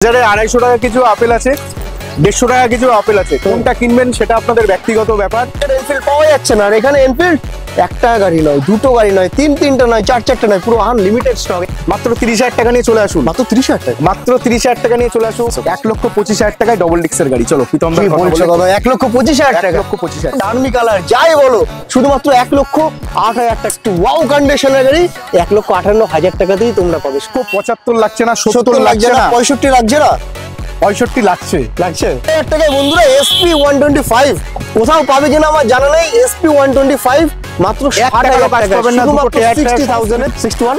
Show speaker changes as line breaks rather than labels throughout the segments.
বাজারে 250 টাকা কিছু আপেল আছে, 150 টাকা কিছু আপেল আছে, কোনটা কিনবেন সেটা আপনাদের ব্যক্তিগত ব্যাপার।
এনফিল্ড পাওয়া যাচ্ছে না, আর এখানে এনফিল্ড একটা গাড়ি নয়, দুটো গাড়ি নয়, তিনটা নয়, চারটা নয়, পুরো আনলিমিটেড স্টক।
মাত্র 30,000 টাকা নিয়ে চলে আসুন।
মাত্র 30,000 টাকা,
মাত্র 30,000 টাকা নিয়ে চলে আসুন। 1,25,000 টাকায় ডবল ডিক্সের গাড়ি। চলো প্রীতম দা
বলছো দাদা 1,25,000 টাকা,
1,25,000
ডার্মি কালার যাই বলো, শুধুমাত্র 1,08,000 টাকা। একটু ওয়াও কন্ডিশনের গাড়ি 1,58,000 টাকাতেই তোমরা পাবে।
75 লাগছে না, 70
লাগছে না, 65 লাগছে না,
65 লাগছে।
1,000 টাকায় বন্ধুরা SP 125 কোথাও পাবে কিনা আমার জানা নেই। SP 125 মাত্র 60,000 টাকা পাবেন না, শুধুমাত্র 60,000 এর 61।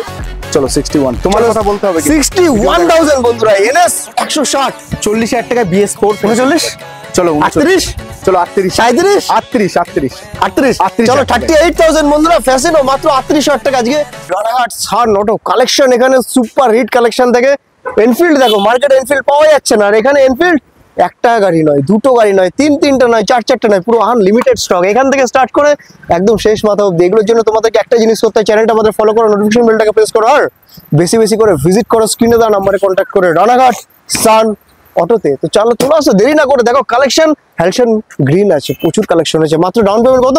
চলো 61 তোমার কথা বলতে হবে।
61,000 বন্ধুরা, NS 160,
40,000 টাকা BS4
39,
চলো
38,
চলো 38,
37,
38
চলো 38,000 বন্ধুরা। ফ্যাশনও মাত্র 38,000 টাকা। আজকে রানাঘাট সান অটো কালেকশন, এখানে সুপার হিট কালেকশন থেকে এনফিল্ড দেখো, মার্কেটে এনফিল্ড পাওয়া যাচ্ছে না, আর এখানে এনফিল্ড একটা গাড়ি নয়, দুটো গাড়ি নয়, তিনটা নয়, চারটা নয়, পুরো আনলিমিটেড স্টক। এখান থেকে স্টার্ট করে একদম শেষ মাথা অব্দি। এগুলোর জন্য তোমাদেরকে একটা জিনিস করতে হয়, চ্যানেলটা আমাদের ফলো করো, নোটিফিকেশন বেলটাকে প্রেস করো, আর বেশি বেশি করে ভিজিট করো স্ক্রিনে দেওয়া নাম্বারে কন্ট্যাক্ট করে রানাঘাট সান অটোতে। তো চলো চলে আসো, দেরি না করে। দেখো কালেকশন হ্যালসন গ্রিন আছে, প্রচুর কালেকশন আছে। মাত্র ডাউন পেমেন্ট কত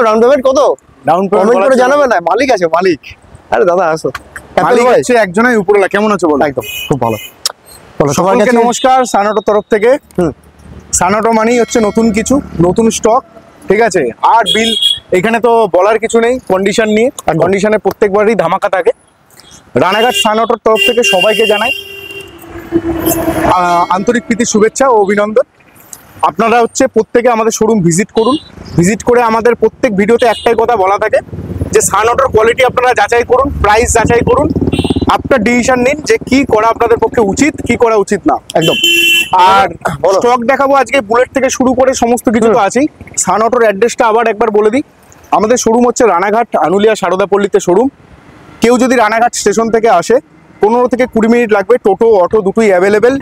ডাউন পেমেন্ট কত
ডাউন
কমেন্ট করে জানাবে না। মালিক আছে, মালিক। আরে দাদা আসো,
মালিক হচ্ছে একজনই উপরওয়ালা। কেমন আছো বলো?
একদম খুব ভালো।
সবাইকে নমস্কার সানঅটো তরফ থেকে। সানঅটো মানেই হচ্ছে নতুন কিছু, নতুন স্টক, ঠিক আছে। আর বিল এখানে তো বলার কিছু নেই, কন্ডিশন নিয়ে। কন্ডিশনে প্রত্যেকবারই ধামাকা থাকে। রানাঘাট সানঅটোর তরফ থেকে সবাইকে জানাই আন্তরিক প্রীতি, শুভেচ্ছা ও অভিনন্দন। আপনারা হচ্ছে প্রত্যেকে আমাদের শোরুম ভিজিট করুন। ভিজিট করে আমাদের প্রত্যেক ভিডিওতে একটাই কথা বলা থাকে যে সানঅটোর কোয়ালিটি আপনারা যাচাই করুন, প্রাইস যাচাই করুন, আপনার ডিসিশন নিন যে কি করা আপনাদের পক্ষে উচিত, কি করা উচিত না।
একদম।
আর স্টক দেখাবো আজকে, বুলেট থেকে শুরু করে সমস্ত কিছু তো আছেই। সানঅটোর অ্যাড্রেসটা আবার একবার বলে দিই। আমাদের শোরুম হচ্ছে রানাঘাট আনুলিয়া সারদাপল্লীতে শোরুম। কেউ যদি রানাঘাট স্টেশন থেকে আসে 15 থেকে 20 মিনিট লাগবে। টোটো অটো দুটোই অ্যাভেলেবেল।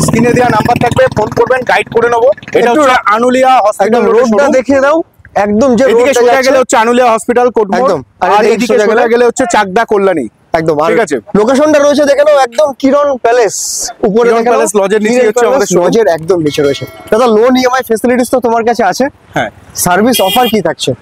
স্ক্রিনে দেওয়া নাম্বার থাকবে, ফোন করবেন, গাইড করে নেবো। এটা হচ্ছে আনুলিয়া হসপিটাল
রোডটা দেখিয়ে দাও। একদম যে
এদিকে সোজা গেলে হচ্ছে আনুলিয়া হসপিটাল কোটমোড়, আর এইদিকে সোজা গেলে হচ্ছে চাকদা কল্যাণী।
একদম
ঠিক আছে।
লোকেশনটা রয়েছে দেখে নাও, একদম কিরণ প্যালেস উপরে,
প্যালেস লজের নিচে হচ্ছে আমাদের
লজের একদম নিচে রয়েছে। দাদা লোন ইএমআই ফ্যাসিলিটিস তো তোমার কাছে আছে?
হ্যাঁ।
সার্ভিস অফার কি থাকছে?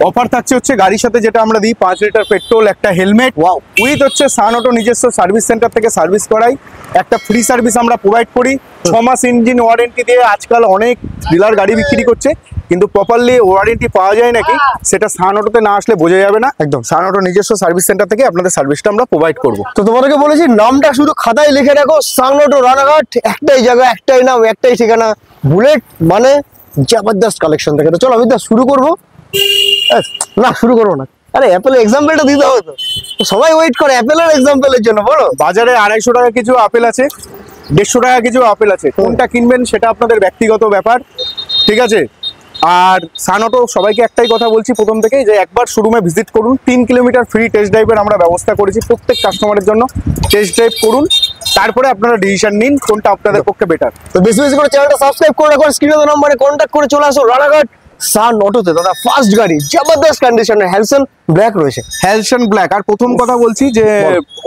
অফার থাকছে হচ্ছে গাড়ির সাথে যেটা আমরা দিই 5 লিটার পেট্রোল, একটা হেলমেট,
ওয়াও,
উইথ হচ্ছে সানঅটো নিজস্ব সার্ভিস সেন্টার থেকে সার্ভিস করাই, একটা ফ্রি সার্ভিস আমরা প্রোভাইড করি। 6 মাস ইঞ্জিন ওয়ারেন্টি দিয়ে আজকাল অনেক ডিলার গাড়ি বিক্রি করছে, কিন্তু প্রপারলি ওয়ারেন্টি পাওয়া যায় নাকি সেটা সানঅটোতে না আসলে বোঝা যাবে না।
একদম।
সানঅটো নিজস্ব সার্ভিস সেন্টার থেকে আপনাদের সার্ভিসটা আমরা প্রোভাইড করব।
তো তোমাদেরকে বলেছি নামটা শুধু খাতায় লিখে রাখো, সানঅটো রানাঘাট, একটাই জায়গা, একটাই নাম, একটাই ঠিকানা, বুলেট মানে জবরদস্ত কালেকশন থেকে। তো চলো আমি শুরু করবো। না শুরু করবো না, আরে অ্যাপেলের এক্সাম্পলটা দিতে হবে তো, সবাই ওয়েট করে অ্যাপেলের এক্সাম্পলের জন্য। বলো
বাজারে 250 টাকা কিছু আপেল আছে, 150 টাকা কিছু আপেল আছে, কোনটা কিনবেন সেটা আপনাদের ব্যক্তিগত ব্যাপার, ঠিক আছে। আর সানঅটো সবাইকে একটাই কথা বলছি প্রথম থেকেই, যে একবার শোরুমে ভিজিট করুন। 3 কিলোমিটার ফ্রি টেস্ট ড্রাইভের আমরা ব্যবস্থা করেছি প্রত্যেক কাস্টমারের জন্য। টেস্ট ড্রাইভ করুন, তারপরে আপনারা ডিসিশন নিন কোনটা আপনাদের পক্ষে বেটার।
তো বেশি বেশি করে চ্যানেলটা সাবস্ক্রাইব করে রাখো, স্ক্রিনে দেওয়া নম্বরে কন্ট্যাক্ট করে চলে আসো রানাঘাট সান অটোতে। দাদা ফার্স্ট গাড়ি জবরদস্ত কন্ডিশনে হ্যালসন ব্ল্যাক রয়েছে,
হ্যালসন ব্ল্যাক। আর প্রথম কথা বলছি যে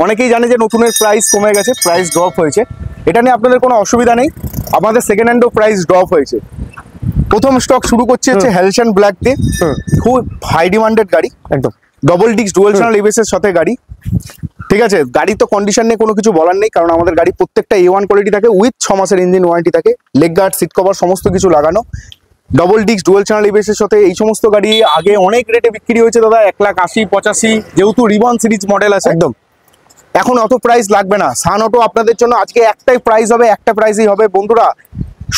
অনেকেই জানে যে নতুনের প্রাইস কমে গেছে, প্রাইস ড্রপ হয়েছে, এটা নিয়ে আপনাদের কোনো অসুবিধা নেই। আমাদের সেকেন্ড হ্যান্ডও প্রাইস ড্রপ হয়েছে। প্রথম স্টক শুরু করছে হচ্ছে হ্যালসন ব্ল্যাক দিয়ে, খুব হাই ডিমান্ডেড গাড়ি, একদম double disc dual channel ABS এর সাথে গাড়ি, ঠিক আছে। গাড়ি তো কন্ডিশন নিয়ে কোনো কিছু বলার নেই, কারণ আমাদের গাড়ি প্রত্যেকটা A1 কোয়ালিটি থাকে, উইথ 6 মাসের ইঞ্জিন ওয়ারেন্টি থাকে, লেগ গার্ড, সিট কভার সমস্ত কিছু লাগানো, double disc dual channel ABS এর সাথে। এই সমস্ত গাড়ি আগে অনেক রেটে বিক্রি হয়েছে দাদা, 1,80,85, যেহেতু রিবন সিরিজ মডেল আছে, একদম এখন অত প্রাইস লাগবে না। সানঅটো আপনাদের জন্য আজকে একটাই প্রাইস হবে, একটা প্রাইসই হবে বন্ধুরা।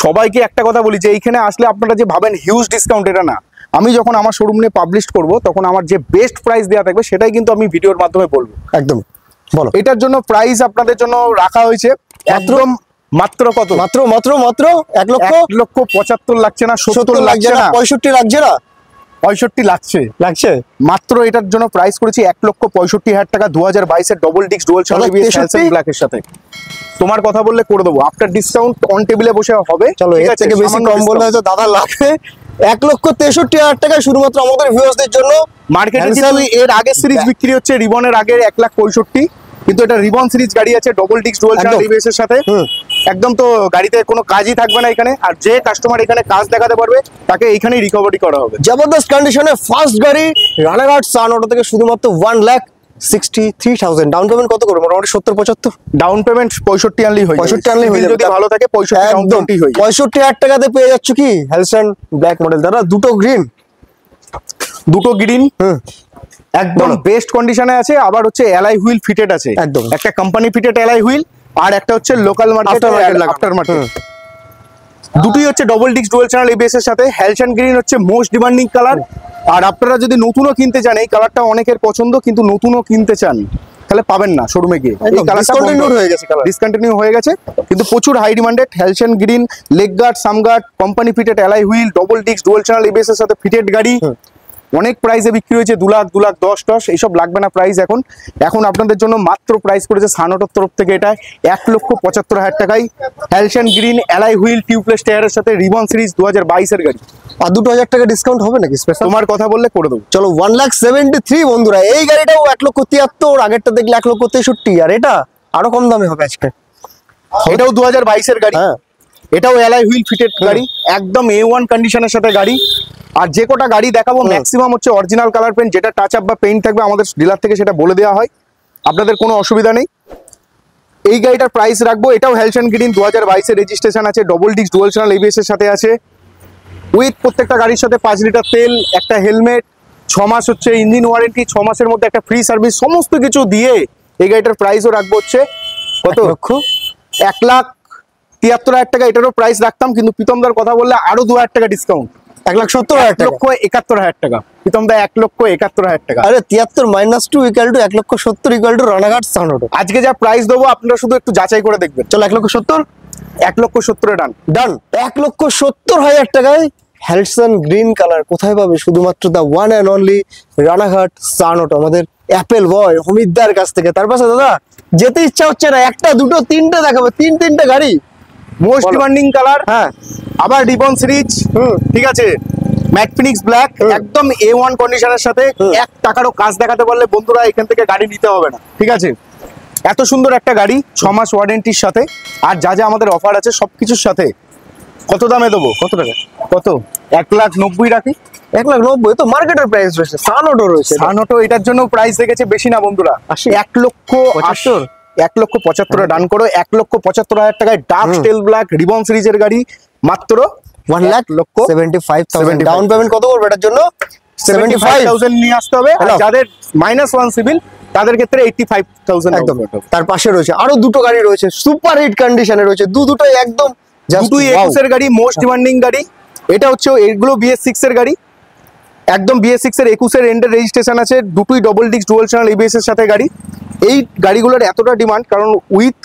সবাইকে একটা কথা বলি যে এইখানে আসলে আপনারা যে ভাবেন হিউজ ডিসকাউন্ট, এটা না। আমি যখন আমার শোরুম নিয়ে পাবলিশ করব তখন আমার যে বেস্ট প্রাইস দেওয়া থাকবে সেটাই কিন্তু আমি ভিডিওর মাধ্যমে বলবো।
একদম বলো।
এটার জন্য প্রাইস আপনাদের জন্য রাখা হয়েছে একদম মাত্র কত?
মাত্র মাত্র মাত্র
1,75,000 লাগছে না, 70 লাগছে না,
65 লাগছে না,
65 লাগছে। মাত্র এটার জন্য প্রাইস করেছি 1,65,000 টাকা, 2022 এর double disc dual channel ABS Halcyon ব্ল্যাকের সাথে। তোমার কথা বললে করে দেবো, আফটার ডিসকাউন্ট অন টেবিলে বসে হবে।
চলো এর থেকে বেশি কম বললে হয়তো দাদা লাগবে। 1,63,000 টাকা শুধুমাত্র আমাদের ভিউয়ার্সদের জন্য।
মার্কেটে এর আগে সিরিজ বিক্রি হচ্ছে রিবনের আগে 1,65,000, কিন্তু এটা রিবন সিরিজ গাড়ি আছে, double disc dual channel ABS এর সাথে। একদম তো গাড়িতে কোনো কাজই থাকবে না এখানে, আর যে কাস্টমার এখানে কাজ দেখাতে পারবে তাকে এইখানেই রিকভারি করা হবে।
জবরদস্ত কন্ডিশনে ফার্স্ট গাড়ি রানাঘাট সান অটো থেকে শুধুমাত্র 1,63,000। ডাউন পেমেন্ট কত করবে? মোটামুটি 70-75
ডাউন পেমেন্ট 65 আনলেই হয়ে
65 আনলেই হয়ে যাবে।
যদি ভালো থাকে 65 ডাউন পেমেন্টই হয়ে যাবে।
65,000 টাকাতে পেয়ে যাচ্ছ কি হেলসন ব্ল্যাক মডেল। দাদা দুটো গ্রিন,
একদম বেস্ট কন্ডিশনে আছে। আবার হচ্ছে এলআই হুইল ফিটেড আছে,
একদম
একটা কোম্পানি ফিটেড এলআই হুইল, আর একটা হচ্ছে লোকাল মার্কেট আফটার মার্কেট। দুটোই হচ্ছে double disc dual channel ABS এর সাথে। হেলসন গ্রিন হচ্ছে মোস্ট ডিমান্ডিং কালার। আর আপনারা যদি নতুনও কিনতে চান, এই কালারটা অনেকের পছন্দ, কিন্তু নতুনও কিনতে চান তাহলে পাবেন না শোরুমে গিয়ে। এই কালারটা ডিসকন্টিনিউ হয়ে গেছে, কিন্তু প্রচুর high demanded Halcyon green. Leg guard, sump guard, company fitted alloy wheel, double disc dual channel ABS এর সাথে ফিটেড গাড়ি। অনেক প্রাইসে বিক্রি হয়েছে, 2 লাখ 2,10,10 এইসব লাগবে না প্রাইস এখন। এখন আপনাদের জন্য মাত্র প্রাইস করেছে সান অটোর তরফ থেকে এটা 1,75,000 টাকায়। হেলসন গ্রিন এলআই হুইল টিউবলেস টায়ারের সাথে রিবন সিরিজ 2022 এর গাড়ি।
আর 2,000 টাকা ডিসকাউন্ট হবে নাকি স্পেশাল?
তোমার কথা বললে করে দেবো।
চলো 1,73,000 বন্ধুরা। এই গাড়িটাও 1,73,000, আগেরটা দেখলে 1,63,000, আর এটা আরো কম দামে হবে আজকে।
এটাও 2022 এর গাড়ি, এটাও এলআই হুইল ফিটেড গাড়ি, একদম A1 কন্ডিশনের সাথে গাড়ি। আর যে কটা গাড়ি দেখাবো ম্যাক্সিমাম হচ্ছে অরিজিনাল কালার পেন্ট, যেটা টাচ আপ বা পেইন্ট থাকবে আমাদের ডিলার থেকে সেটা বলে দেওয়া হয়, আপনাদের কোনো অসুবিধা নেই। এই গাড়িটার প্রাইস রাখবো, এটাও হেলসন গ্রিন 2022 এর রেজিস্ট্রেশন আছে, double disc dual channel ABS এর সাথে আছে। উইথ প্রত্যেকটা গাড়ির সাথে 5 লিটার তেল, একটা হেলমেট, 6 মাস হচ্ছে ইঞ্জিন ওয়ারেন্টি, 6 মাসের মধ্যে একটা ফ্রি সার্ভিস, সমস্ত কিছু দিয়ে এই গাড়িটার প্রাইসও রাখবো হচ্ছে কত? 1,73,000 টাকা। এটারও প্রাইস রাখতাম, কিন্তু প্রীতমদার কথা বললে আরো 2,000 টাকা ডিসকাউন্ট, 1,71,000 টাকা। প্রীতমদা 1,71,000 টাকা।
আরে 73 - 2 = 1,70,000 রানাঘাট সান অটো।
আজকে যা প্রাইস দেবো আপনারা শুধু একটু যাচাই করে দেখবেন।
চলো 1,70,000,
1,70,000 ডান
ডান। 1,70,000 টাকায় হেলসন গ্রিন কালার কোথায় পাবে? শুধুমাত্র the one and only Ranaghat Sun Auto, আমাদের অ্যাপেল বয় অমিতদার কাছ থেকে। তার পাশে দাদা যেতে ইচ্ছা হচ্ছে না, একটা দুটো তিনটে দেখাবো, তিনটে গাড়ি
মোস্ট ডিমান্ডিং কালার। হ্যাঁ, আবার রিবন সিরিজ, ঠিক আছে, ম্যাট ফিনিক্স ব্ল্যাক, একদম A1 কন্ডিশনের সাথে। 1 টাকারও কাজ দেখাতে পারলে বন্ধুরা এখান থেকে গাড়ি নিতে হবে না, ঠিক আছে। এত সুন্দর একটা গাড়ি, 6 মাস ওয়ারেন্টির সাথে, আর যা যা আমাদের অফার আছে সবকিছুর সাথে। কত দামে দেবো? কত টাকা? কত? 1,90,000 রাখি।
1,90,000 তো মার্কেটের প্রাইস রয়েছে। সান অটো রয়েছে,
সান অটো এটার জন্য প্রাইস রেখেছে বেশি না বন্ধুরা, 1,75,000 ডান করো। 1,75,000 টাকায় ডার্ক স্টেল ব্ল্যাক রিবন সিরিজের গাড়ি, মাত্র
1,75,000। ডাউন পেমেন্ট কত করবে এটার জন্য?
75,000 নিয়ে আসতে হবে। আর যাদের -1 সিভিল তাদের ক্ষেত্রে 85,000
একদম। তার পাশে রয়েছে আরো দুটো গাড়ি রয়েছে, সুপার হিট কন্ডিশনে রয়েছে, দুটোই একদম
দুটোই 21 এর গাড়ি, মোস্ট ডিমান্ডিং গাড়ি। এটা হচ্ছে এগুলো BS6 এর গাড়ি, একদম BS6 এর 21 এর এন্ডের রেজিস্ট্রেশন আছে, দুটোই double disc dual channel ABS এর সাথে গাড়ি। এই গাড়িগুলোর এতটা ডিমান্ড কারণ উইথ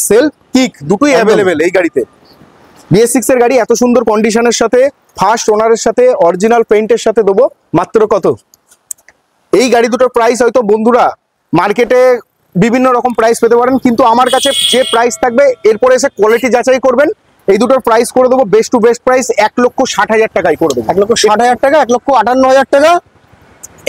সেলফ কিক দুটোই অ্যাভেলেবেল এই গাড়িতে। BS6 এর গাড়ি এত সুন্দর কন্ডিশনের সাথে, ফার্স্ট ওনারের সাথে, অরিজিনাল পেইন্টের সাথে দেবো মাত্র কত? এই গাড়ি দুটোর প্রাইস হয়তো বন্ধুরা মার্কেটে বিভিন্ন রকম প্রাইস পেতে পারেন, কিন্তু আমার কাছে যে প্রাইস থাকবে এরপরে এসে কোয়ালিটি যাচাই করবেন। এই দুটোর প্রাইস করে দেবো বেস্ট টু বেস্ট প্রাইস 1,60,000 টাকায় করে দেবো।
1,60,000 টাকা, 1,58,000 টাকা,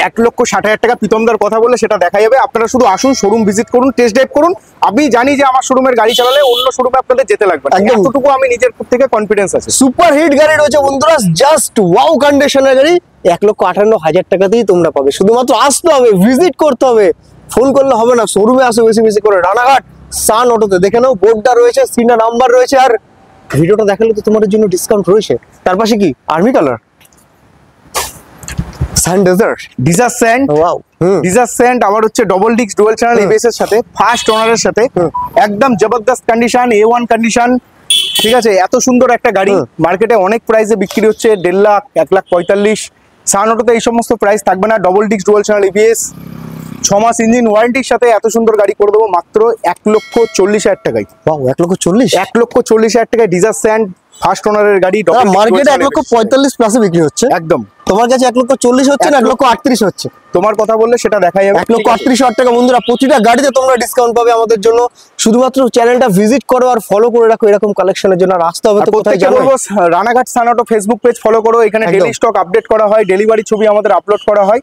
1,60,000 টাকা। প্রীতমদার কথা বলে সেটা দেখা যাবে। আপনারা শুধু আসুন, শোরুম ভিজিট করুন, টেস্ট ড্রাইভ করুন। আমি জানি যে আমার শোরুমের গাড়ি চালালে অন্য শোরুমে আপনাদের যেতে লাগবে না, এতটুকু আমি নিজের থেকে কনফিডেন্স আছে।
সুপার হিট গাড়ি রয়েছে বন্ধুরা, জাস্ট ওয়াও কন্ডিশনের গাড়ি 1,58,000 টাকাতেই তোমরা পাবে। শুধুমাত্র আসতে হবে, ভিজিট করতে হবে, ফোন করলে হবে না, শোরুমে আসো বেশি বেশি করে। রানাঘাট সান অটোতে দেখে নাও, বোর্ডটা রয়েছে, সিনা নাম্বার রয়েছে, আর ভিডিওটা দেখালে তো তোমাদের জন্য ডিসকাউন্ট রয়েছে। তার পাশে কি army colour sand desert,
desert sand,
wow,
desert sand. আবার হচ্ছে double disc dual channel ABS এর সাথে, ফার্স্ট ওনারের সাথে, একদম জবরদস্ত কন্ডিশন, A1 কন্ডিশন, ঠিক আছে। এত সুন্দর একটা গাড়ি মার্কেটে অনেক প্রাইসে বিক্রি হচ্ছে, 1.5 লাখ, 1,45,000। সান অটোতে এই সমস্ত প্রাইস থাকবে না। Double disc dual channel ABS, 6 মাস ইঞ্জিন ওয়ারেন্টির সাথে এত সুন্দর গাড়ি করে দেবো মাত্র 1,40,000 টাকায়।
1,40,000,
1,40,000 টাকায় ডিজার স্যান্ড, ফার্স্ট ওনারের গাড়ি।
মার্কেটে 1,45,000 প্লাসে বিক্রি হচ্ছে,
একদম।
তোমার কাছে 1,40,000 হচ্ছে না 1,38,000 হচ্ছে?
তোমার কথা বললে সেটা দেখা যাবে।
1,38,000 টাকা বন্ধুরা, প্রতিটা গাড়িতে তোমরা ডিসকাউন্ট পাবে আমাদের জন্য। শুধুমাত্র চ্যানেলটা ভিজিট করো আর ফলো করে রাখো এরকম কালেকশনের জন্য। আর আসতে হবে তো কোথায় জানো?
Ranaghat Sun auto Facebook page follow করো, এখানে ডেইলি স্টক আপডেট করা হয়, ডেলিভারি ছবি আমাদের আপলোড করা হয়।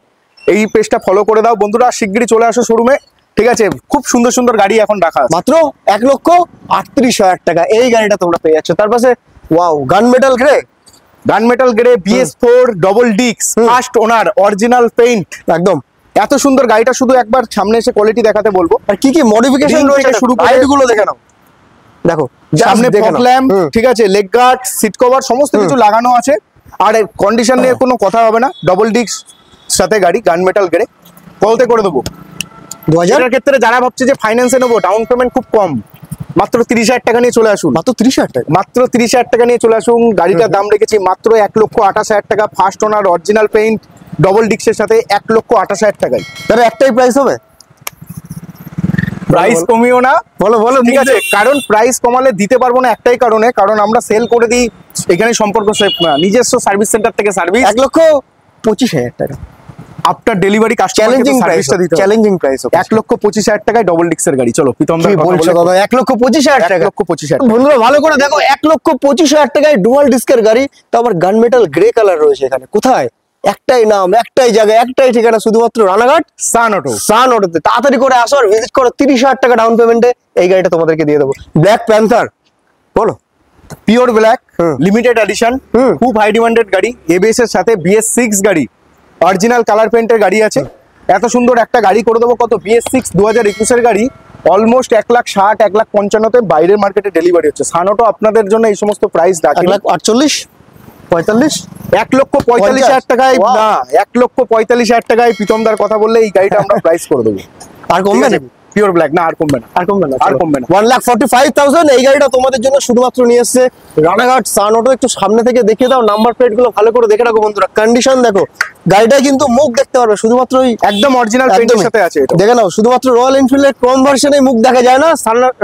এই পেজটা ফলো করে দাও বন্ধুরা। শিগগিরই চলে আসো শোরুমে। ঠিক আছে, খুব সুন্দর সুন্দর গাড়ি এখন রাখা আছে।
মাত্র 1,38,000 টাকা এই গাড়িটা তোমরা পেয়ে যাচ্ছ। তার পাশে ওয়াও গান মেটাল গ্রে,
গান মেটাল গ্রে BS4 ডবল ডিক্স ফার্স্ট ওনার অরিজিনাল পেইন্ট,
একদম
এত সুন্দর গাড়িটা শুধু একবার সামনে এসে কোয়ালিটি দেখাতে বলবো।
আর কি কি মডিফিকেশন
Ring
রয়েছে
থেকে শুরু করে-
লাইট গুলো দেখে নাও, দেখো
সামনে
দেখে
ফগ
নাও।
ল্যাম্প,
হুম।
ঠিক আছে, লেগ গার্ড, সিট কভার সমস্ত কিছু লাগানো আছে। আর কন্ডিশন নিয়ে কোনো কথা হবে না, ডবল ডিক্স সাথে গাড়ি গান মেটাল গ্রে। কলতে করে দেবো।
2000
এটার ক্ষেত্রে যারা ভাবছে যে ফাইন্যান্সে নেবো, ডাউন পেমেন্ট খুব কম, মাত্র 30,000 টাকা নিয়ে চলে আসুন।
মাত্র 30,000 টাকা।
মাত্র 30,000 টাকা নিয়ে চলে আসুন। গাড়িটার দাম রেখেছি মাত্র 1,28,000 টাকা, first owner original paint double ডিক্সের সাথে 1,28,000 টাকায়।
তাহলে একটাই প্রাইস হবে,
প্রাইস
বলো।
কমিও না,
বলো বলো
ঠিক আছে, কারণ প্রাইস কমালে দিতে পারবো না একটাই কারণে, কারণ আমরা সেল করে দিই, এখানে সম্পর্ক সেফ না, নিজস্ব সার্ভিস সেন্টার থেকে সার্ভিস
1,25,000 টাকা
আফটার ডেলিভারি
চ্যালেঞ্জিং প্রাইস,
সার্ভিসটা দিতে হবে।
চ্যালেঞ্জিং প্রাইস
1,25,000 টাকায় ডবল ডিক্সের গাড়ি। চলো প্রীতম দা
কি বলছো দাদা, 1,25,000 টাকা।
1,25,000
বন্ধুরা ভালো করে দেখো, 1,25,000 টাকায় ডুয়াল ডিস্কের গাড়ি, তো আবার গান মেটাল গ্রে কালার রয়েছে এখানে। কোথায়? একটাই নাম, একটাই জায়গা, একটাই ঠিকানা, শুধুমাত্র রানাঘাট
সান অটো।
সান অটোতে। তাড়াতাড়ি করে আসো আর ভিজিট করো, 30,000 টাকা ডাউন পেমেন্টে এই গাড়িটা তোমাদেরকে দিয়ে দেবো। ব্ল্যাক প্যান্থার, বলো।
পিওর ব্ল্যাক
হুম।
লিমিটেড এডিশন,
হুম।
খুব হাই ডিমান্ডেড গাড়ি, এবিএস এর সাথে BS6 গাড়ি, অরিজিনাল কালার পেইন্টের গাড়ি আছে। এত সুন্দর একটা গাড়ি করে দেবো কত, BS6 2021 এর গাড়ি, অলমোস্ট 1,60,000 1,55,000 বাইরের মার্কেটে ডেলিভারি হচ্ছে। সান অটো আপনাদের জন্য এই সমস্ত প্রাইস রাখি।
1,48,000 45
1,45,000 টাকায়
Wow.
না, 1,45,000 টাকায় প্রীতমদার কথা বললে এই গাড়িটা আমরা প্রাইস করে দেবো।
আর কমবে নাকি?
পিওর ব্ল্যাক না, আর কমবে না।
আর কমবে না,
আর কমবে না।
1,45,000 এই গাড়িটা তোমাদের জন্য শুধুমাত্র নিয়ে এসেছে রানাঘাট সান অটো। একটু সামনে থেকে দেখিয়ে দাও, নাম্বার প্লেট গুলো ভালো করে দেখে রাখো বন্ধুরা, কন্ডিশন দেখো, গাড়িটা কিন্তু মুখ দেখতে পারবে শুধুমাত্র ওই
একদম অরিজিনাল পেইন্টের সাথে আছে এটা।
দেখে নাও, শুধুমাত্র রয়্যাল এনফিল্ডের কম ভার্সনে মুখ দেখা যায় না,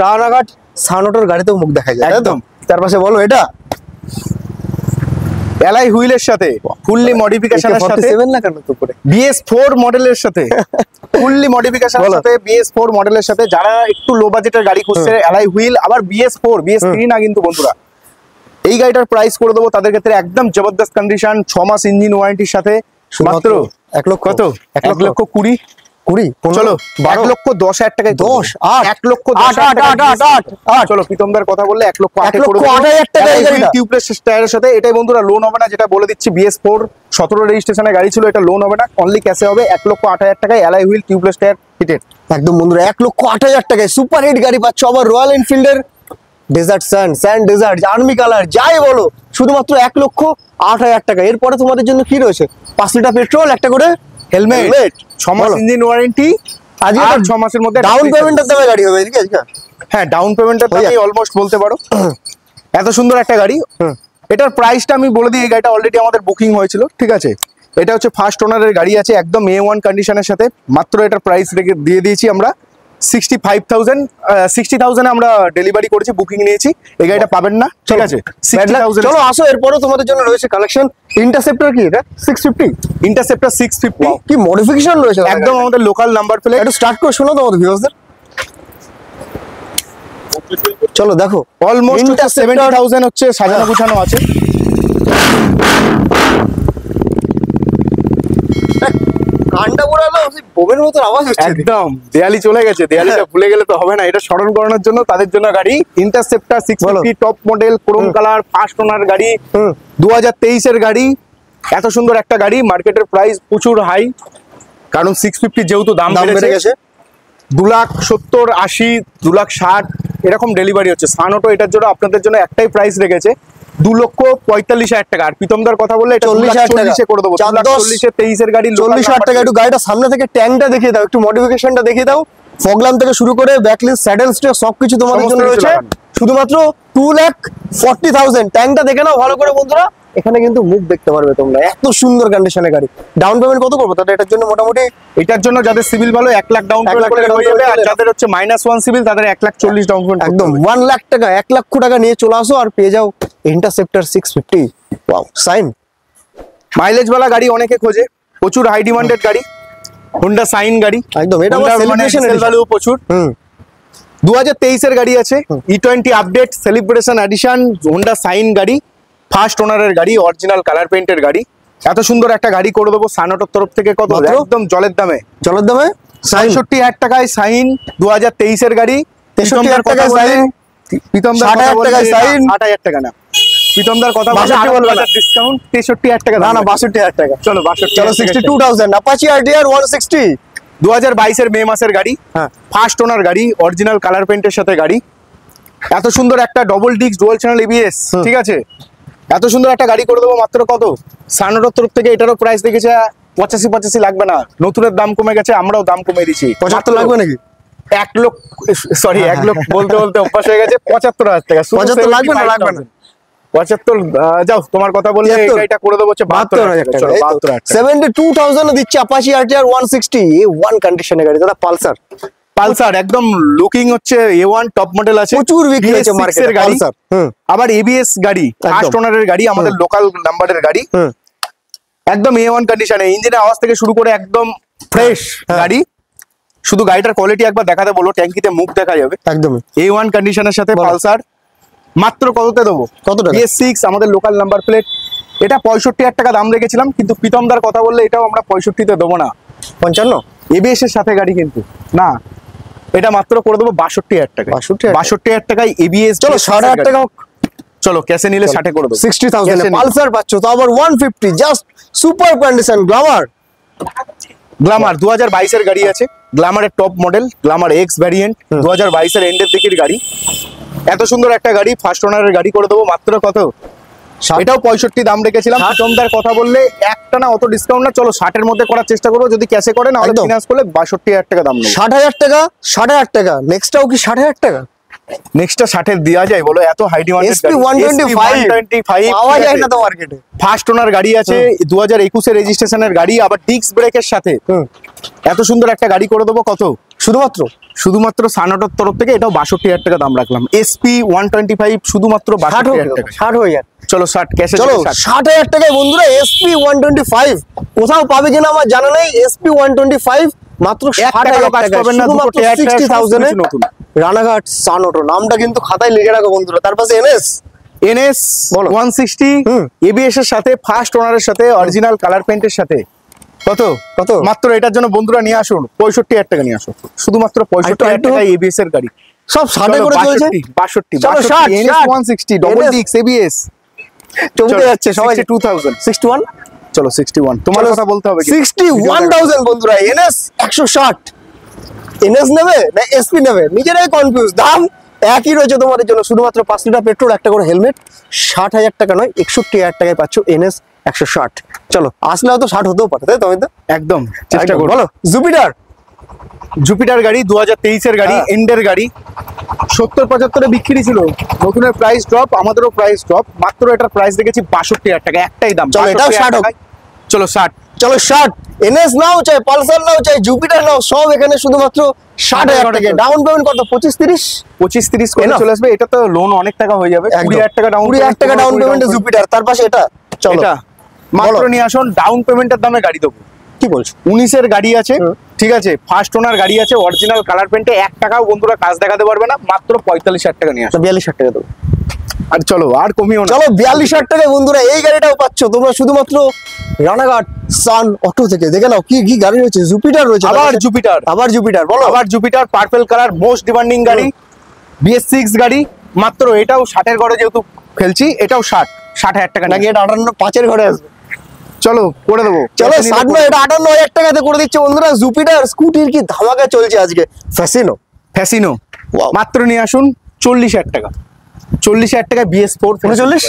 রানাঘাট সান অটোর গাড়িতেও মুখ দেখা যায়, একদম।
একদম।
তার পাশে বলো এটা
অ্যালাই হুইলের সাথে ফুললি মডিফিকেশনের সাথে
47 না কেন তো করে
BS4 মডেলের সাথে ফুললি মডিফিকেশনের
বলো।
সাথে BS4 মডেলের সাথে যারা একটু লো বাজেটের গাড়ি খুঁজছে, অ্যালাই হুইল, আবার BS4 BS3 না কিন্তু বন্ধুরা, এই গাড়িটার প্রাইস করে দেবো তাদের ক্ষেত্রে একদম জবরদস্ত কন্ডিশন, 6 মাস ইঞ্জিন ওয়ারেন্টির সাথে, মাত্র
1 লক্ষ
কত, 1,20,000
20
চলো
12
1,10,000 টাকায়
10 8
1,10,000 চলো প্রীতমদার কথা বললে 1,08,000 করে
1,08,000 টাকা এই গাড়িটা।
টিউবলেস টায়ারের সাথে। এটাই বন্ধুরা লোন হবে না, যেটা বলে দিচ্ছি, BS4 17 রেজিস্ট্রেশনের গাড়ি ছিল, এটা লোন হবে না, অনলি ক্যাশে হবে। 1,08,000 টাকায় alloy wheel tubeless tyre fitted.
একদম বন্ধুরা 1,08,000 টাকায় সুপার হিট গাড়ি পাচ্ছ, আবার রয়্যাল এনফিল্ডের desert sand desert army colour যাই বলো, শুধুমাত্র 1,08,000 টাকা। এরপরে তোমাদের জন্য কি রয়েছে? 5 লিটার পেট্রোল, একটা করে
হেলমেট, 6 মাস
বলো।
ইঞ্জিন ওয়ারেন্টি,
আজকে
আর 6 মাসের মধ্যে
ডাউন পেমেন্টের দামে গাড়ি হবে এদিকে আজকে।
হ্যাঁ, ডাউন পেমেন্টের
হয়ে
দামই অলমোস্ট বলতে পারো। এত সুন্দর একটা গাড়ি, এটার প্রাইসটা আমি বলে দিই, এই গাড়িটা অলরেডি আমাদের বুকিং হয়েছিল, ঠিক আছে। এটা হচ্ছে ফার্স্ট ওনারের গাড়ি আছে, একদম A1 কন্ডিশনের সাথে। মাত্র এটার প্রাইস রেখে দিয়ে দিয়েছি আমরা 60,000 আমরা ডেলিভারি করেছি, বুকিং নিয়েছি। এই গাড়িটা পাবেন না, ঠিক আছে। 60,000
চলো আসো, এরপরে তোমাদের জন্য রয়েছে কালেকশন। ইন্টারসেপ্টর কি এটা? 650
ইন্টারসেপ্টর 650,
কি মডিফিকেশন রয়েছে
একদম আমাদের লোকাল নাম্বার প্লেট।
একটু স্টার্ট করে শোনো তোমাদের ভিউয়ার্সদের। চলো দেখো,
অলমোস্ট
Interceptor
70,000 হচ্ছে সাজানো গুছানো আছে।
কানটা পুরো একদম সেই বোমের মতন আওয়াজ হচ্ছে।
একদম দেয়ালি চলে গেছে, দেয়ালিটা ভুলে গেলে তো হবে না, এটা স্মরণ করানোর জন্য তাদের জন্য গাড়ি interceptor 650 top model Chrome colour first owner গাড়ি, 2023 এর গাড়ি। এত সুন্দর একটা গাড়ি, মার্কেটের প্রাইস প্রচুর হাই, কারণ 650 যেহেতু দাম
দাম বেড়ে
বেড়ে
গেছে।
গেছে। 2,70,000 80 2,60,000 এরকম ডেলিভারি হচ্ছে। সান অটো এটার জন্য আপনাদের জন্য একটাই প্রাইস রেখেছে 2,45,000 টাকা। আর প্রীতমদার কথা বললে এটা
40,000 টাকা
2,40,000 করে দেবো।
4,10
23 এর গাড়ি
40,000 টাকা। একটু গাড়িটা সামনে থেকে ট্যাঙ্কটা দেখিয়ে দাও, একটু মডিফিকেশনটা দেখিয়ে দাও। ফগলাম থেকে শুরু করে ব্যাকলিস্ট স্যাডেল স্টে সবকিছু তোমাদের
সমস্ত
জন্য
কিছু
রয়েছে
লাগানো।
শুধুমাত্র 2,40,000। ট্যাঙ্কটা দেখে নাও ভালো করে বন্ধুরা, এখানে কিন্তু মুখ দেখতে পারবে তোমরা, এত সুন্দর কন্ডিশনের গাড়ি। ডাউন পেমেন্ট কত করবো তাহলে এটার জন্য? মোটামুটি
এটার জন্য যাদের সিভিল ভালো 1 লাখ ডাউন
1 লাখ
পেমেন্ট
টাকা
হয়ে যাবে, আর
down
যাদের হচ্ছে -1 সিভিল তাদের 1,40,000 ডাউন পেমেন্ট
একদম 1 লাখ টাকা, 1 লক্ষ টাকা নিয়ে চলে আসো আর পেয়ে যাও ইন্টারসেপ্টর 650। ওয়াও, সাইন
মাইলেজ वाला গাড়ি অনেকে খোঁজে, প্রচুর হাই ডিমান্ডেড গাড়ি, হোন্ডা সাইন গাড়ি
একদম, এটা আবার celebration edition।
ভ্যালু প্রচুর।
হুম
2023 এর গাড়ি আছে, E20 update celebration edition Honda shine গাড়ি, ফার্স্ট ওনারের গাড়ি, অরিজিনাল কালার পেইন্টের গাড়ি। এত সুন্দর একটা গাড়ি করে দেবো সান অটোর তরফ থেকে। কত?
মাত্র?
একদম জলের দামে,
জলের দামে
৬৭,০০০ টাকায় শাইন 2023-এর গাড়ি।
63,000 টাকায় শাইন,
প্রীতমদার
60,000 টাকায় শাইন,
60,000 টাকা না, প্রীতমদার কথা বলে
62 বলবে না।
ডিসকাউন্ট 63,000 টাকা
না
দাম
না
রাখছি।
62,000 টাকা।
চলো 62,
চলো 62,000 Apache RTR 160।
2022-এর মে মাসের গাড়ি,
হ্যাঁ।
ফার্স্ট ওনার গাড়ি, অরিজিনাল কালার পেন্টের সাথে গাড়ি। এত সুন্দর একটা double disc dual channel ABS, ঠিক আছে, এত সুন্দর একটা গাড়ি করে দেবো মাত্র কত? সানোটোর তরফ থেকে এটারও প্রাইস দেখেছে 85 লাগবে না, নতুনের দাম কমে গেছে, আমরাও দাম কমে দিচ্ছি।
75 লাগবে নাকি?
1 লক্ষ, সরি 1 লক্ষ বলতে বলতে অভ্যাস হয়ে গেছে, 75,000 টাকা।
75 লাগবে না, লাগবে না।
75, যাও তোমার কথা বললে এই
73,
গাড়িটা করে দেবো হচ্ছে
72,000 টাকা।
চলো 72,000 টাকা।
72,000 এ দিচ্ছে Apache RTR 160 A1 কন্ডিশনের গাড়ি, দাদা পালসার।
পালসার একদম লুকিং হচ্ছে A1 টপ মডেল আছে,
প্রচুর বিক্রি হচ্ছে
BS6
মার্কেটে
এর গাড়ি,
পালসার।
আবার এবিএস গাড়ি, ফার্স্ট ওনারের গাড়ি, আমাদের লোকাল নাম্বারের গাড়ি, একদম A1 কন্ডিশনে, ইঞ্জিনের আওয়াজ থেকে শুরু করে একদম ফ্রেশ গাড়ি। শুধু গাড়িটার কোয়ালিটি একবার দেখাতে বলো, ট্যাঙ্কিতে মুখ দেখা যাবে,
একদমই
A1 কন্ডিশনের সাথে
বলো।
পালসার। মাত্র কততে দেবো?
কত টাকা?
BS6 আমাদের লোকাল নাম্বার প্লেট। এটা 65,000 টাকা দাম রেখেছিলাম, কিন্তু প্রীতমদার কথা বললে এটাও আমরা 65-তে দেবো না।
55
এবিএস এর সাথে গাড়ি কিন্তু না, এটা মাত্র করে দেবো 62,000 টাকা।
62,000
টাকায় এবিএস।
চলো 60,000 টাকা হোক।
চলো ক্যাশে নিলে 60 করে দেবো।
60,000
Cash এ
এ পালসার পাচ্ছ, তো আবার 150 just super condition Glamour.
Glamour 2022-এর গাড়ি আছে, গ্ল্যামারের top model, Glamour X variant, 2022-এর এন্ডের দিকের গাড়ি। এত সুন্দর একটা গাড়ি, ফার্স্ট ওনারের গাড়ি করে দেবো মাত্র কত? এটাও 65 দাম রেখেছিলাম। প্রীতমদার কথা বললে একটা না অত ডিসকাউন্ট না, চলো 60-এর মধ্যে করার চেষ্টা করবো, যদি ক্যাশে করে না হলে
একদম।
ফিনান্স করলে 62,000 টাকা দাম নেবো।
60,000 টাকা, 60,000 টাকা। নেক্সটটাও কি 60,000 টাকা?
নেক্সটটা 60-এর দেওয়া যায় বলো? এত হাই ডিমান্ডেড
SP 125 পাওয়া যায় না তো মার্কেটে।
ফার্স্ট ওনার গাড়ি আছে, 2021-এর রেজিস্ট্রেশনের গাড়ি, আবার ডিস্ক ব্রেকের সাথে। এত সুন্দর একটা গাড়ি করে দেবো কত? শুধুমাত্র সানোটোর তরফ থেকে এটাও 62,000 টাকা দাম রাখলাম। SP 125 শুধুমাত্র 62,000 টাকা।
60 হয়ে যায়।
চলো 60 ক্যাশে।
চলো 60,000 টাকায় বন্ধুরা SP 125 কোথাও পাবে কিনা আমার জানা নেই। SP 125 মাত্র 60,000 টাকা, শুধুমাত্র 60,000 এ
নতুন
রানাঘাট সানোটো। নামটা কিন্তু খাতায় লিখে রাখো বন্ধুরা। তার পাশে
NS 160 এবিএস এর সাথে, ফার্স্ট ওনারের সাথে, অরিজিনাল কালার পেইন্টের সাথে। কত? মাত্র এটার জন্য বন্ধুরা নিয়ে আসুন 65,000 টাকা নিয়ে আসো, শুধুমাত্র 65,000 টাকায় এবিএস এর গাড়ি।
সব 60 করে চলছে।
62 NS 160 ডবল ডিস্ক এবিএস
চলতে যাচ্ছে সবাই।
62,000
61
চলো 61 তোমার কথা বলতে হবে।
61,000 বন্ধুরা। NS 160 NS নেবে না SP নেবে, নিজেরাই কনফিউজ। দাম একই রয়েছে তোমাদের জন্য, শুধুমাত্র 5 লিটার পেট্রোল, একটা করে হেলমেট। 60,000 টাকা নয়, 61,000 টাকায় পাচ্ছ NS 160। চলো আসলে হয়তো 60 হতেও পারে, তাই তো? আমি তো
একদম চেষ্টা করব।
বলো
জুপিটার গাড়ি 2023-এর গাড়ি, এন্ডের গাড়ি, 70-75-এ বিক্রি ছিল, নতুনের প্রাইস ড্রপ, আমাদেরও প্রাইস ড্রপ। মাত্র এটার প্রাইস দেখেছি 62,000 টাকা, একটাই দাম।
চলো এটাও 60 হোক।
চলো 60।
চলো 60। NS নাও চাই, পালসার নাও চাই, জুপিটার নাও, সব এখানে শুধুমাত্র 60,000 টাকা। ডাউন পেমেন্ট কত? 25-30
করে চলে আসবে। এটা তো লোন অনেক টাকা হয়ে যাবে। 20,000 টাকা ডাউন
20,000 টাকা ডাউন পেমেন্টে জুপিটার। তার পাশে এটা। চলো
এটা মাত্র নিয়ে আসুন, ডাউন পেমেন্টের দামে গাড়ি দেবো।
কি বলছো?
19-এর গাড়ি আছে, ঠিক আছে, ফার্স্ট ওনার গাড়ি আছে, অরিজিনাল কালার পেন্টে, 1 টাকাও বন্ধুরা কাজ দেখাতে পারবে না। মাত্র 45,000 টাকা নিয়ে আসো।
42,000 টাকা দেবো।
আর চলো আর কমিও না।
চলো 42,000 টাকায় বন্ধুরা এই গাড়িটাও পাচ্ছ তোমরা শুধুমাত্র রানাঘাট সান অটো থেকে। দেখে নাও কি কি গাড়ি রয়েছে। জুপিটার রয়েছে,
আবার জুপিটার বলো, আবার Jupiter purple colour, most demanding গাড়ি, BS6 গাড়ি। মাত্র এটাও 60-এর ঘরে যেহেতু খেলছি, এটাও 60,000 টাকা
নাকি এটা 58-5-এর ঘরে আসবে।
চলো করে দেবো।
চলো 60 নয়, এটা 58,000 টাকাতে করে দিচ্ছে বন্ধুরা। জুপিটার স্কুটির কি ধামাকা চলছে আজকে। ফ্যাসিনো
মাত্র নিয়ে আসুন 40,000 টাকা। 40,000 টাকা BS4
39।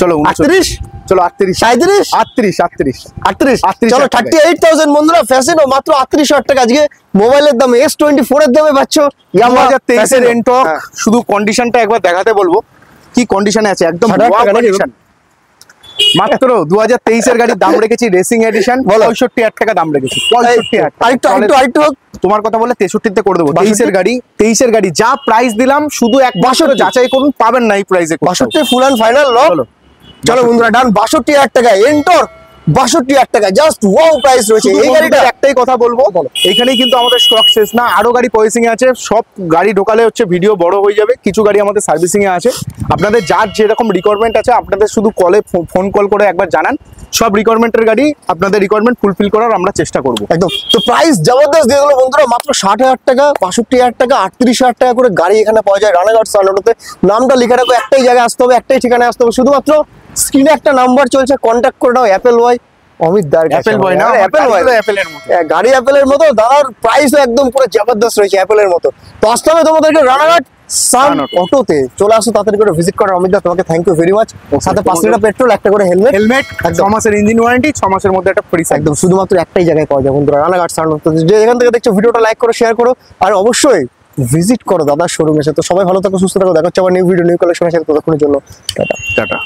চলো
38।
চলো 38
38। চলো 38,000 বন্ধুরা। ফ্যাসিনো মাত্র 38,000 টাকা আজকে মোবাইলের দামে, S24 এর দামে পাচ্ছ।
2023-এর এনটক, শুধু কন্ডিশনটা একবার দেখাতে বলবো কি কন্ডিশনে আছে, একদম কন্ডিশন। মাত্র 2023-এর গাড়ির দাম রেখেছি রেসিং এডিশন, 65,000 টাকা দাম রেখেছি। 65,000
আরেকটু
তোমার কথা বলে 63-তে করে দেবো। 23-এর গাড়ি যা প্রাইস দিলাম, শুধু এক বছর যাচাই করুন, পাবেন না এই প্রাইসে।
62 ফুল অ্যান্ড ফাইনাল লক। চলো বন্ধুরা ডান। 62,000 টাকা এন্টর 62,000 টাকা, জাস্ট ওয়াও প্রাইস রয়েছে এই গাড়িটা।
একটাই কথা বলবো, এখানেই কিন্তু আমাদের স্টক শেষ না, আরো গাড়ি প্রসেসিং এ আছে। সব গাড়ি ঢোকালে হচ্ছে ভিডিও বড় হয়ে যাবে, কিছু গাড়ি আমাদের সার্ভিসিং এ আছে। আপনাদের যার যেরকম রিকোয়ারমেন্ট আছে আপনাদের শুধু ফোন কল করে একবার জানান, সব রিকোয়ারমেন্টের গাড়ি আপনাদের রিকোয়ারমেন্ট ফুলফিল করার আমরা চেষ্টা করব।
একদম। তো প্রাইস জবরদস্ত দিয়ে দিল বন্ধুরা, মাত্র 60,000 টাকা, 62,000 টাকা, 38,000 টাকা করে গাড়ি এখানে পাওয়া যায় রানাঘাট সার্নটোতে। নামটা লিখে রাখো, একটাই জায়গায় আসতে হবে, একটাই ঠিকানায় আসতে হবে, শুধুমাত্র স্ক্রিনে একটা নাম্বার চলছে, কন্ট্যাক্ট করে নাও। অ্যাপেল ওয়াই অমিত দার কাছে।
অ্যাপেল বয় না,
অ্যাপেল ওয়াই,
অ্যাপেলের মতো
গাড়ি অ্যাপেলের মতো, দাদার প্রাইসও একদম পুরো জবরদস্ত রয়েছে অ্যাপেলের মতো। তো আসতে হবে তোমাদেরকে রানাঘাট সান অটোতে, চলে আসো তাড়াতাড়ি করে ভিজিট করো। অমিত দা তোমাকে থ্যাংক ইউ ভেরি মাচ। সাথে 5 লিটার পেট্রোল, একটা করে হেলমেট,
6 মাসের ইঞ্জিন ওয়ারেন্টি, 6 মাসের মধ্যে একটা ফ্রি সাইকেল।
একদম শুধুমাত্র একটাই জায়গায় পাওয়া যায় বন্ধুরা, রানাঘাট সান অটো। যে এখান থেকে দেখছো ভিডিওটা লাইক করো, শেয়ার করো, আর অবশ্যই ভিজিট করো দাদার শোরুমে এসে। তো সবাই ভালো থাকো, সুস্থ থাকো, দেখা হচ্ছে আবার নিউ ভিডিও নিউ কালেকশনের সাথে। ততক্ষণের জন্য টাটা।
টাটা।